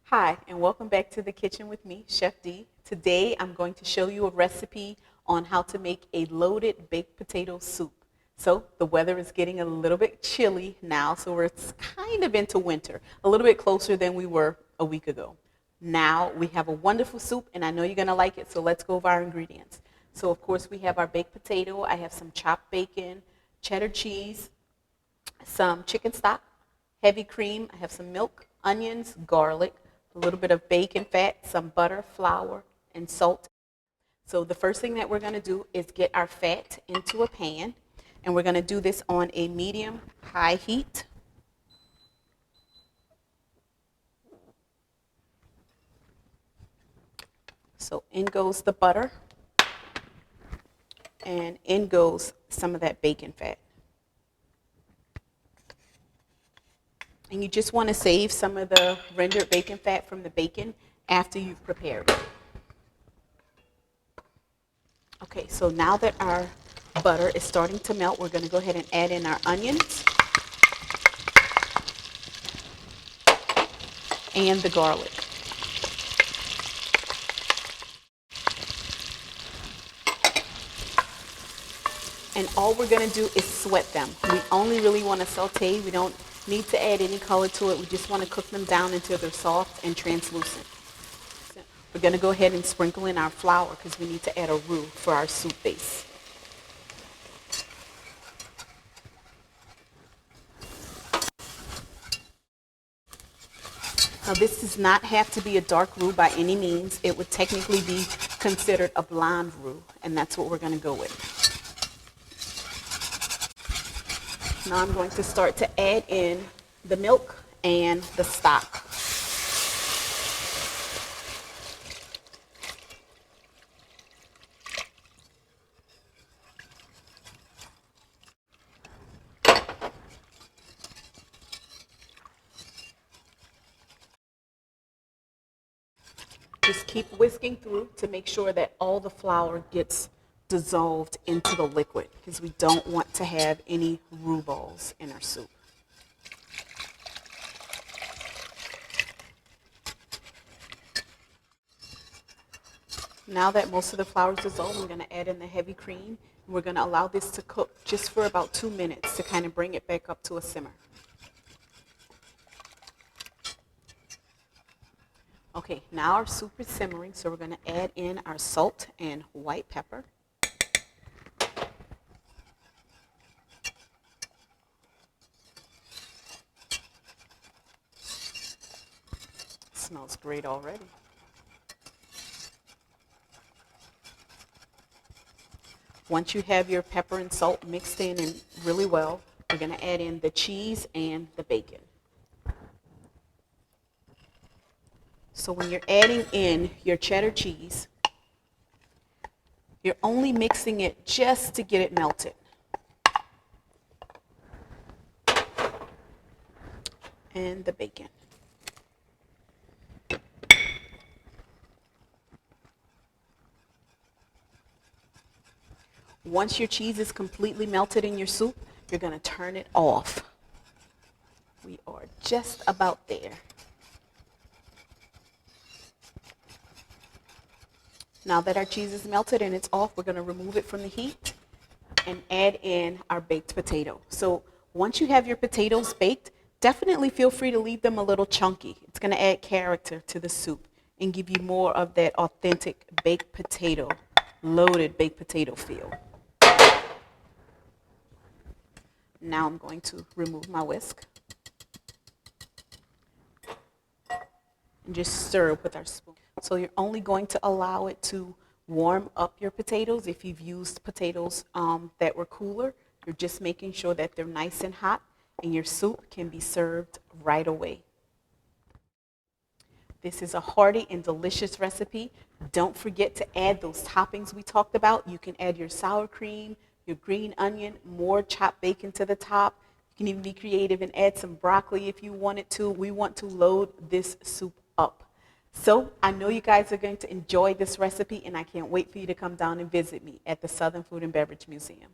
Hi, and welcome back to the kitchen with me, Chef D. Today, I'm going to show you a recipe on how to make a loaded baked potato soup. So the weather is getting a little bit chilly now, so we're kind of into winter, a little bit closer than we were a week ago. Now we have a wonderful soup, and I know you're going to like it, so let's go over our ingredients. So of course, we have our baked potato. I have some chopped bacon, cheddar cheese, some chicken stock, heavy cream. I have some milk, onions, garlic, a little bit of bacon fat, some butter, flour, and salt. So the first thing that we're going to do is get our fat into a pan, and we're going to do this on a medium-high heat. So in goes the butter, and in goes some of that bacon fat. And you just want to save some of the rendered bacon fat from the bacon after you've prepared it. Okay, so now that our butter is starting to melt, we're going to go ahead and add in our onions and the garlic. And all we're going to do is sweat them. We only really want to saute. We don't need to add any color to it. We just want to cook them down until they're soft and translucent. We're going to go ahead and sprinkle in our flour because we need to add a roux for our soup base. Now this does not have to be a dark roux by any means. It would technically be considered a blonde roux, and that's what we're going to go with. Now I'm going to start to add in the milk and the stock. Just keep whisking through to make sure that all the flour gets dissolved into the liquid because we don't want to have any roux balls in our soup. Now that most of the flour is dissolved, we're going to add in the heavy cream. And we're going to allow this to cook just for about 2 minutes to kind of bring it back up to a simmer. Okay, now our soup is simmering, so we're going to add in our salt and white pepper. Smells great already. Once you have your pepper and salt mixed in and really well, we're going to add in the cheese and the bacon. So when you're adding in your cheddar cheese, you're only mixing it just to get it melted. And the bacon. Once your cheese is completely melted in your soup, you're going to turn it off. We are just about there. Now that our cheese is melted and it's off, we're going to remove it from the heat and add in our baked potato. So once you have your potatoes baked, definitely feel free to leave them a little chunky. It's going to add character to the soup and give you more of that authentic baked potato, loaded baked potato feel. Now I'm going to remove my whisk and just stir it with our spoon. So you're only going to allow it to warm up your potatoes. If you've used potatoes that were cooler, you're just making sure that they're nice and hot and your soup can be served right away. This is a hearty and delicious recipe. Don't forget to add those toppings we talked about. You can add your sour cream, your green onion, more chopped bacon to the top. You can even be creative and add some broccoli if you wanted to. We want to load this soup up. So I know you guys are going to enjoy this recipe, and I can't wait for you to come down and visit me at the Southern Food and Beverage Museum.